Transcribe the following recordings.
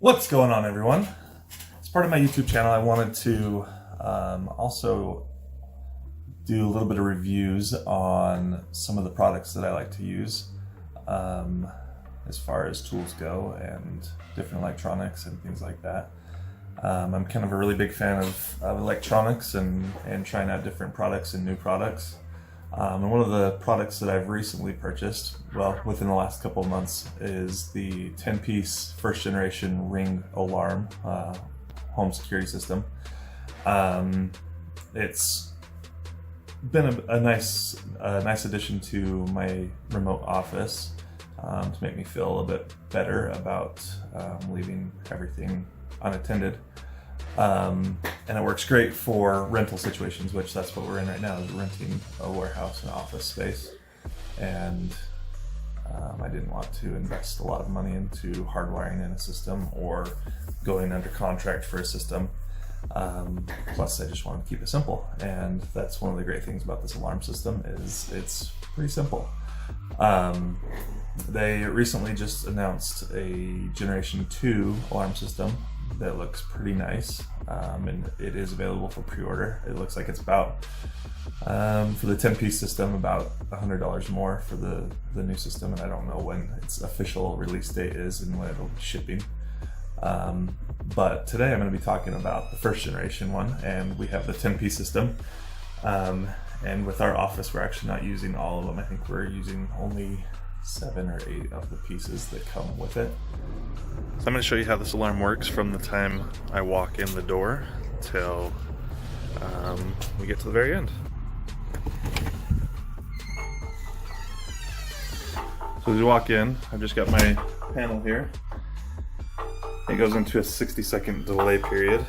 What's going on, everyone? As part of my YouTube channel, I wanted to also do a little bit of reviews on some of the products that I like to use as far as tools go and different electronics and things like that. I'm kind of a really big fan of electronics and trying out different products and new products. And one of the products that I've recently purchased, well, within the last couple of months, is the 10-piece first generation Ring alarm home security system. It's been a nice addition to my remote office to make me feel a little bit better about leaving everything unattended. And it works great for rental situations, which that's what we're in right now, is renting a warehouse and office space. And I didn't want to invest a lot of money into hardwiring in a system or going under contract for a system. Plus I just wanted to keep it simple. And that's one of the great things about this alarm system is it's pretty simple. They recently just announced a Generation 2 alarm system that looks pretty nice, and it is available for pre-order. It looks like it's about, for the 10-piece system, about $100 more for the new system, and I don't know when its official release date is and when it'll be shipping. But today I'm going to be talking about the first generation one, and we have the 10-piece system. And with our office, we're actually not using all of them. I think we're using only 7 or 8 of the pieces that come with it. So I'm going to show you how this alarm works from the time I walk in the door till we get to the very end. So as you walk in, I've just got my panel here. It goes into a 60-second delay period,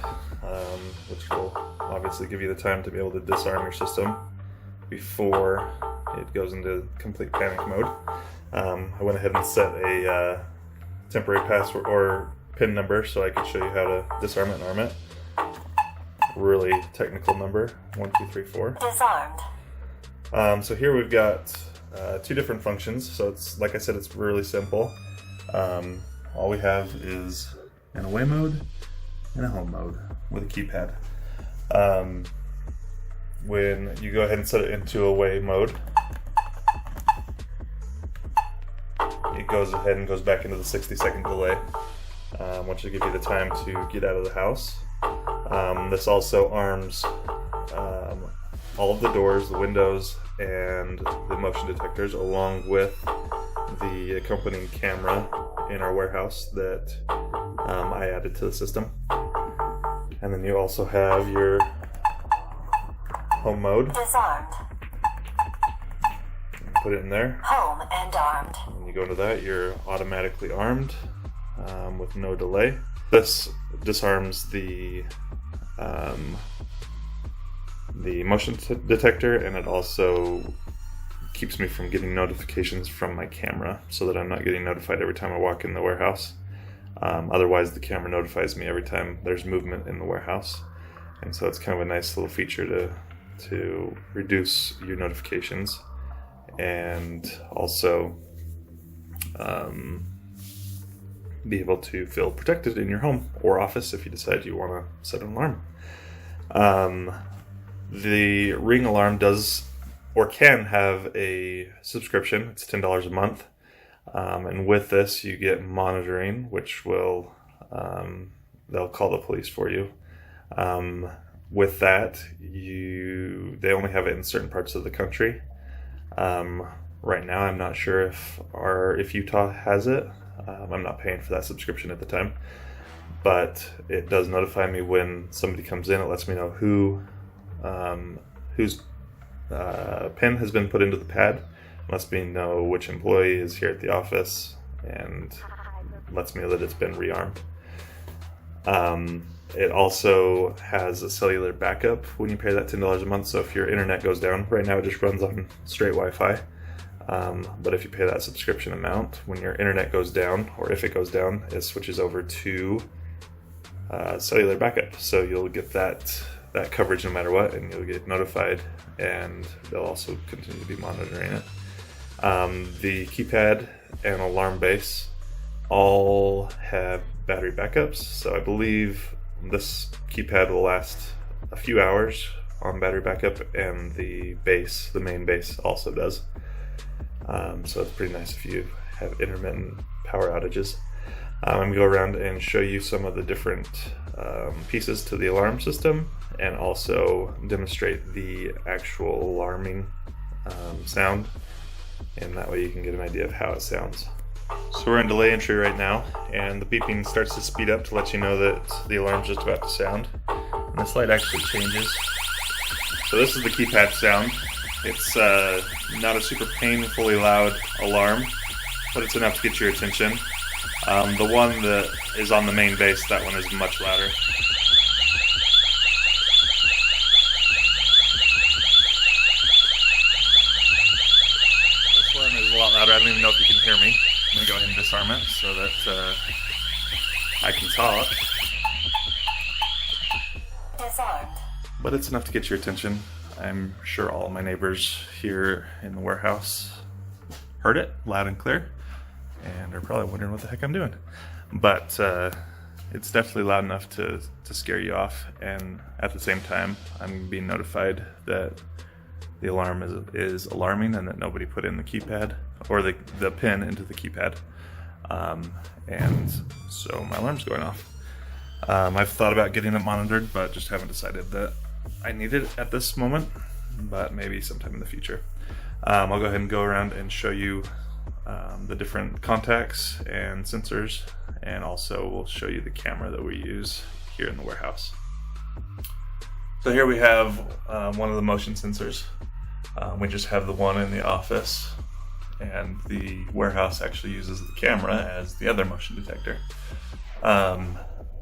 which will obviously give you the time to be able to disarm your system before it goes into complete panic mode. I went ahead and set a temporary password or PIN number so I could show you how to disarm it and arm it. Really technical number, 1234. Disarmed. So here we've got 2 different functions. So it's, like I said, it's really simple. All we have is an away mode and a home mode with a keypad. When you go ahead and set it into away mode, it goes ahead and goes back into the 60-second delay, which will give you the time to get out of the house. This also arms all of the doors, the windows, and the motion detectors, along with the accompanying camera in our warehouse that I added to the system. And then you also have your home mode. Disarmed. Put it in there. Home and armed. When you go into that, you're automatically armed with no delay. This disarms the motion detector, and it also keeps me from getting notifications from my camera so that I'm not getting notified every time I walk in the warehouse. Otherwise, the camera notifies me every time there's movement in the warehouse. And so it's kind of a nice little feature to reduce your notifications and also be able to feel protected in your home or office if you decide you want to set an alarm. The Ring alarm does or can have a subscription. It's $10 a month. And with this, you get monitoring, which will, they'll call the police for you. With that, they only have it in certain parts of the country. Right now, I'm not sure if Utah has it. I'm not paying for that subscription at the time, but it does notify me when somebody comes in. It lets me know whose PIN has been put into the pad. Lets me know which employee is here at the office, and lets me know that it's been rearmed. It also has a cellular backup when you pay that $10 a month. So if your internet goes down, right now it just runs on straight Wi-Fi. But if you pay that subscription amount, when your internet goes down, or if it goes down, it switches over to cellular backup. So you'll get that coverage no matter what, and you'll get notified, and they'll also continue to be monitoring it. The keypad and alarm base all have battery backups. So I believe this keypad will last a few hours on battery backup, and the main base also does. So it's pretty nice if you have intermittent power outages. I'm going to go around and show you some of the different pieces to the alarm system, and also demonstrate the actual alarming sound, and that way you can get an idea of how it sounds. So we're in delay entry right now, and the beeping starts to speed up to let you know that the alarm's just about to sound. And this light actually changes. So this is the keypad sound. It's not a super painfully loud alarm, but it's enough to get your attention. The one that is on the main base, that one is much louder. This one is a lot louder. I don't even know if you can hear me. I'm going to go ahead and disarm it so that I can talk. Disarmed. But it's enough to get your attention. I'm sure all my neighbors here in the warehouse heard it loud and clear, and are probably wondering what the heck I'm doing. But it's definitely loud enough to scare you off, and at the same time, I'm being notified that the alarm is alarming and that nobody put in the keypad, or the pin into the keypad. And so my alarm's going off. I've thought about getting it monitored, but just haven't decided that I need it at this moment, but maybe sometime in the future. I'll go ahead and go around and show you the different contacts and sensors, and also we'll show you the camera that we use here in the warehouse. So here we have one of the motion sensors. We just have the one in the office, and the warehouse actually uses the camera as the other motion detector.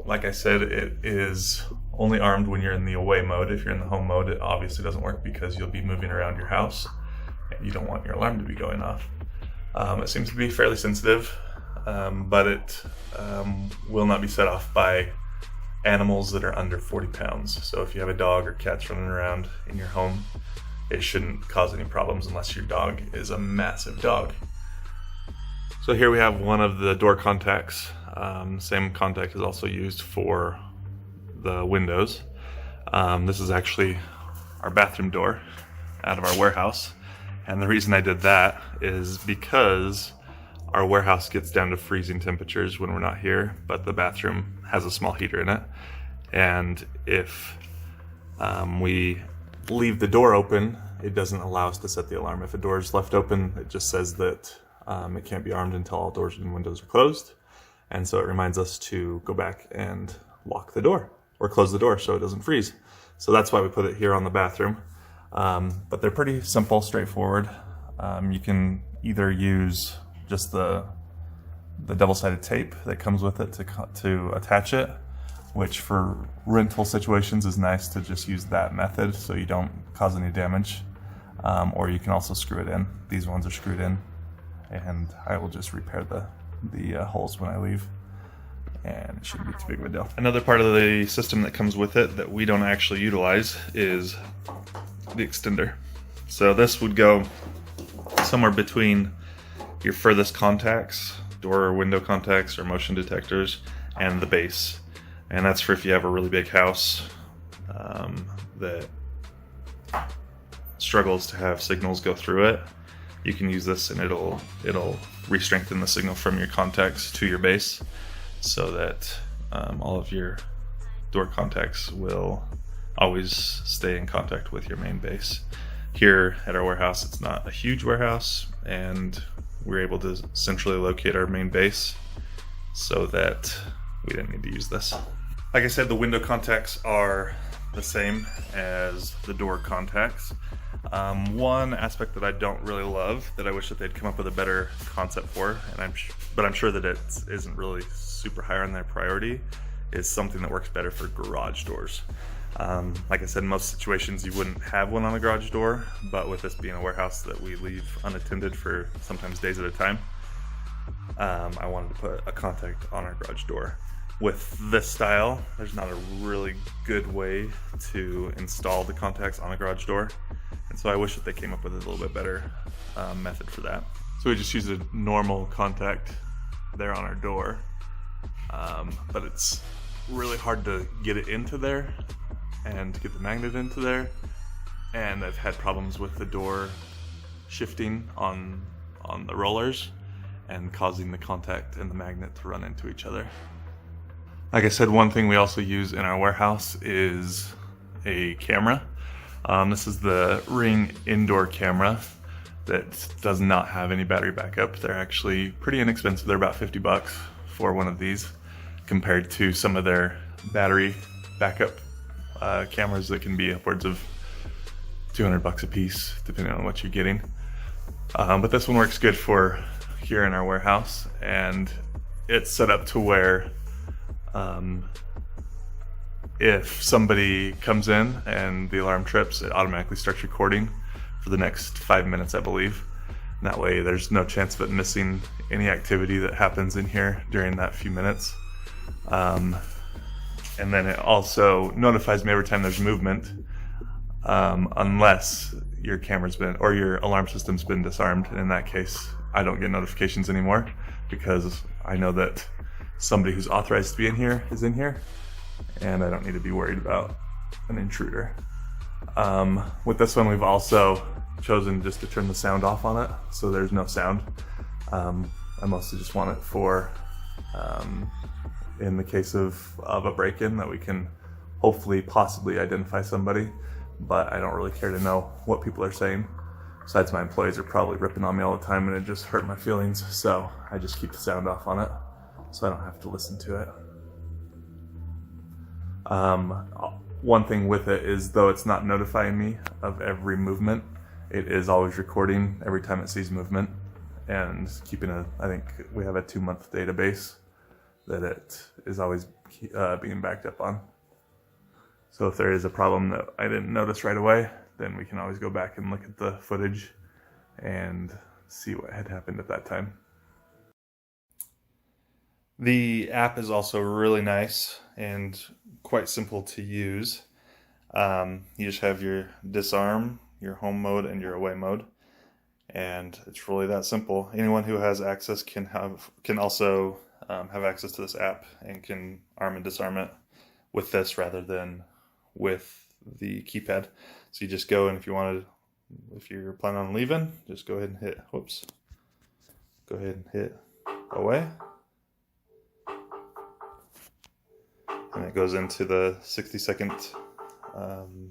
Like I said, it is only armed when you're in the away mode. If you're in the home mode, it obviously doesn't work because you'll be moving around your house and you don't want your alarm to be going off. It seems to be fairly sensitive, but it will not be set off by animals that are under 40 pounds. So if you have a dog or cats running around in your home, it shouldn't cause any problems unless your dog is a massive dog. So here we have one of the door contacts. Same contact is also used for the windows. This is actually our bathroom door out of our warehouse. And the reason I did that is because our warehouse gets down to freezing temperatures when we're not here, but the bathroom has a small heater in it. And if we leave the door open, it doesn't allow us to set the alarm. If a door is left open, it just says that it can't be armed until all doors and windows are closed. And so it reminds us to go back and lock the door or close the door so it doesn't freeze. So that's why we put it here on the bathroom. But they're pretty simple, straightforward. You can either use just the double-sided tape that comes with it to attach it, which for rental situations is nice to just use that method so you don't cause any damage. Or you can also screw it in. These ones are screwed in, and I will just repair the holes when I leave, and it shouldn't be too big of a deal. Another part of the system that comes with it that we don't actually utilize is the extender. So this would go somewhere between your furthest contacts, door or window contacts or motion detectors, and the base. And that's for if you have a really big house that struggles to have signals go through it. You can use this, and it'll re-strengthen the signal from your contacts to your base, so that all of your door contacts will always stay in contact with your main base. Here at our warehouse, it's not a huge warehouse, and we're able to centrally locate our main base so that we didn't need to use this. Like I said, the window contacts are the same as the door contacts. One aspect that I don't really love, that I wish that they'd come up with a better concept for, but I'm sure that it isn't really super high on their priority, is something that works better for garage doors. Like I said, in most situations you wouldn't have one on a garage door, but with this being a warehouse that we leave unattended for sometimes days at a time, I wanted to put a contact on our garage door. With this style, there's not a really good way to install the contacts on a garage door, and so I wish that they came up with a little bit better method for that. So we just use a normal contact there on our door, but it's really hard to get it into there and to get the magnet into there. And I've had problems with the door shifting on the rollers and causing the contact and the magnet to run into each other. Like I said, one thing we also use in our warehouse is a camera. This is the Ring indoor camera that does not have any battery backup. They're actually pretty inexpensive. They're about $50 for one of these compared to some of their battery backup cameras that can be upwards of $200 a piece, depending on what you're getting. But this one works good for here in our warehouse, and it's set up to where if somebody comes in and the alarm trips, it automatically starts recording for the next 5 minutes, I believe. And that way there's no chance of it missing any activity that happens in here during that few minutes. And then it also notifies me every time there's movement, unless your camera's been, or your alarm system's been disarmed. In that case, I don't get notifications anymore because I know that somebody who's authorized to be in here is in here, and I don't need to be worried about an intruder. With this one, we've also chosen just to turn the sound off on it, so there's no sound. I mostly just want it for, in the case of a break-in, that we can hopefully possibly identify somebody, but I don't really care to know what people are saying. Besides, my employees are probably ripping on me all the time and it just hurt my feelings, so I just keep the sound off on it so I don't have to listen to it. One thing with it is, though it's not notifying me of every movement, it is always recording every time it sees movement and keeping I think we have a 2-month database that it is always being backed up on. So if there is a problem that I didn't notice right away, then we can always go back and look at the footage and see what had happened at that time. The app is also really nice and quite simple to use. You just have your disarm, your home mode, and your away mode, and it's really that simple. Anyone who has access can also have access to this app and can arm and disarm it with this rather than with the keypad. So you just go, and if you're planning on leaving, just go ahead and hit, go ahead and hit away. And it goes into the 60-second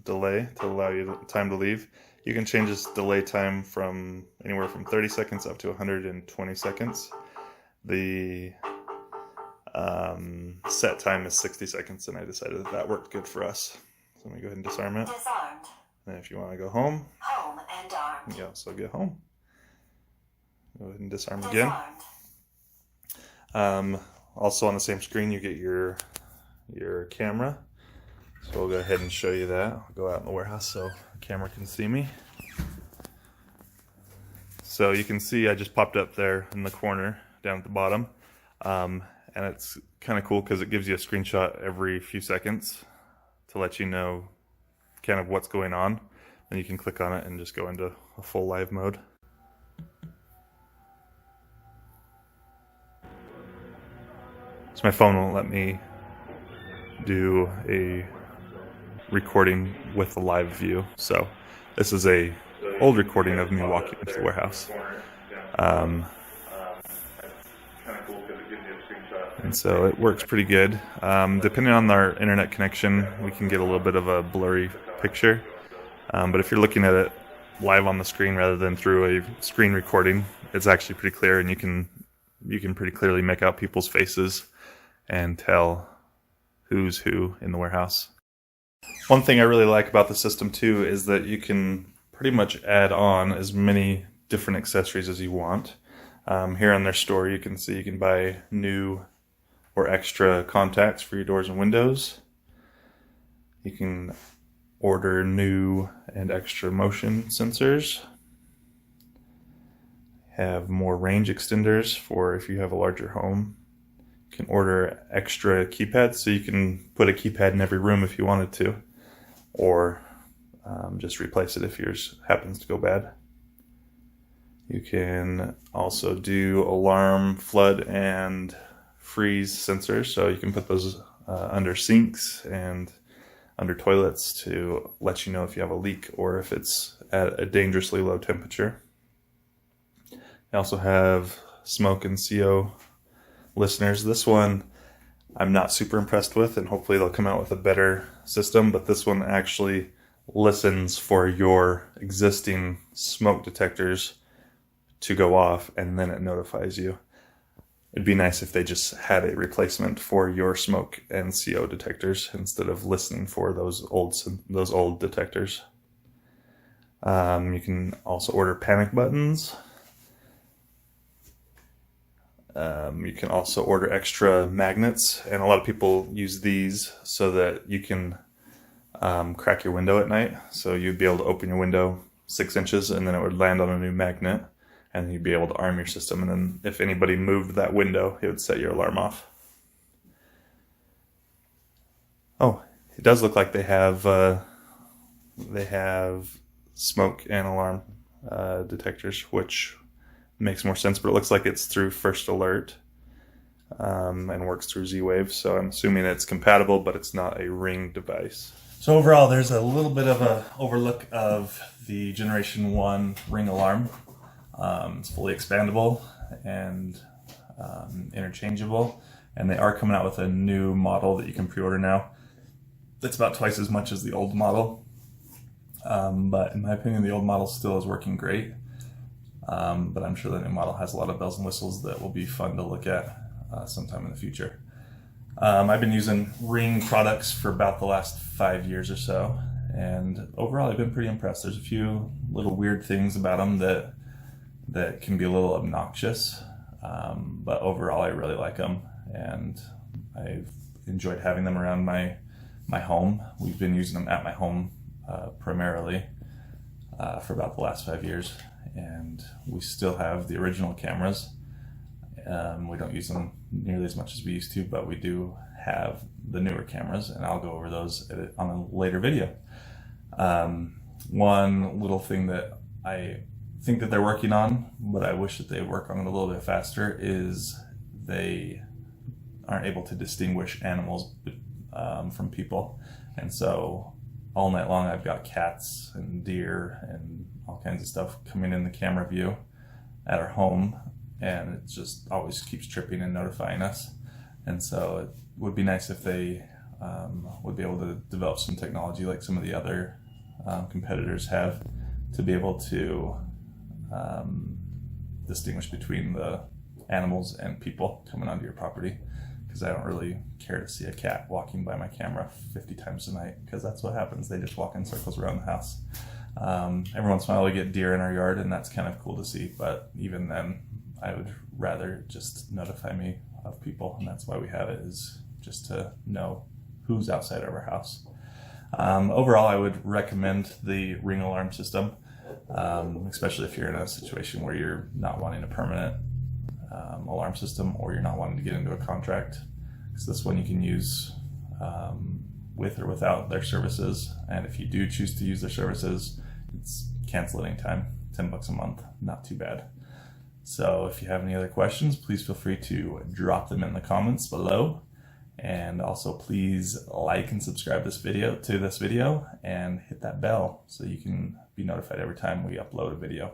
delay to allow you time to leave. You can change this delay time from anywhere from 30 seconds up to 120 seconds. The set time is 60 seconds, and I decided that worked good for us. So let me go ahead and disarm it. Disarmed. And if you want to go home, Home and armed. you also get home. Go ahead and disarm again. Also on the same screen, you get your camera. So we'll go ahead and show you that. I'll go out in the warehouse so the camera can see me. So you can see I just popped up there in the corner down at the bottom. And it's kind of cool because it gives you a screenshot every few seconds to let you know kind of what's going on. And you can click on it and just go into a full live mode. So my phone won't let me do a recording with a live view. So this is a old recording of me walking into the warehouse. And so it works pretty good. Depending on our internet connection, we can get a little bit of a blurry picture. But if you're looking at it live on the screen rather than through a screen recording, it's actually pretty clear, and you can pretty clearly make out people's faces and tell who's who in the warehouse. One thing I really like about the system too is that you can pretty much add on as many different accessories as you want. Here on their store, you can see you can buy new or extra contacts for your doors and windows. You can order new and extra motion sensors. Have more range extenders for if you have a larger home. You can order extra keypads, so you can put a keypad in every room if you wanted to, or just replace it if yours happens to go bad. You can also do alarm, flood, and freeze sensors, so you can put those under sinks and under toilets to let you know if you have a leak or if it's at a dangerously low temperature. I also have smoke and CO listeners. This one I'm not super impressed with, and hopefully they'll come out with a better system, but this one actually listens for your existing smoke detectors to go off, and then it notifies you. It'd be nice if they just had a replacement for your smoke and CO detectors instead of listening for those old detectors. You can also order panic buttons. You can also order extra magnets, and a lot of people use these so that you can crack your window at night. So you'd be able to open your window 6 inches and then it would land on a new magnet, and you'd be able to arm your system, and then if anybody moved that window, it would set your alarm off. Oh, it does look like they have smoke and alarm detectors, which makes more sense, but it looks like it's through First Alert and works through Z-Wave, so I'm assuming it's compatible, but it's not a Ring device. So overall, there's a little bit of a overlook of the Generation 1 Ring alarm. It's fully expandable and interchangeable, and they are coming out with a new model that you can pre-order now. It's about twice as much as the old model, but in my opinion, the old model still is working great. But I'm sure the new model has a lot of bells and whistles that will be fun to look at sometime in the future. I've been using Ring products for about the last 5 years or so, and overall I've been pretty impressed. There's a few little weird things about them that can be a little obnoxious, but overall I really like them, and I've enjoyed having them around my home. We've been using them at my home primarily for about the last 5 years, and we still have the original cameras. We don't use them nearly as much as we used to, but we do have the newer cameras, and I'll go over those on a later video. One little thing that I think that they're working on, but I wish that they work on it a little bit faster, is they aren't able to distinguish animals from people. And so all night long I've got cats and deer and all kinds of stuff coming in the camera view at our home, and it just always keeps tripping and notifying us. And so it would be nice if they would be able to develop some technology like some of the other competitors have, to be able to distinguish between the animals and people coming onto your property, because I don't really care to see a cat walking by my camera 50 times a night, because that's what happens. They just walk in circles around the house. Every once in a while we get deer in our yard, and that's kind of cool to see, but even then I would rather just notify me of people, and that's why we have it, is just to know who's outside of our house. Overall, I would recommend the Ring alarm system, especially if you're in a situation where you're not wanting a permanent alarm system, or you're not wanting to get into a contract, because this one you can use with or without their services, and if you do choose to use their services, it's cancel at any time, $10 a month, not too bad. So if you have any other questions, please feel free to drop them in the comments below, and also please like and subscribe to this video and hit that bell so you can be notified every time we upload a video.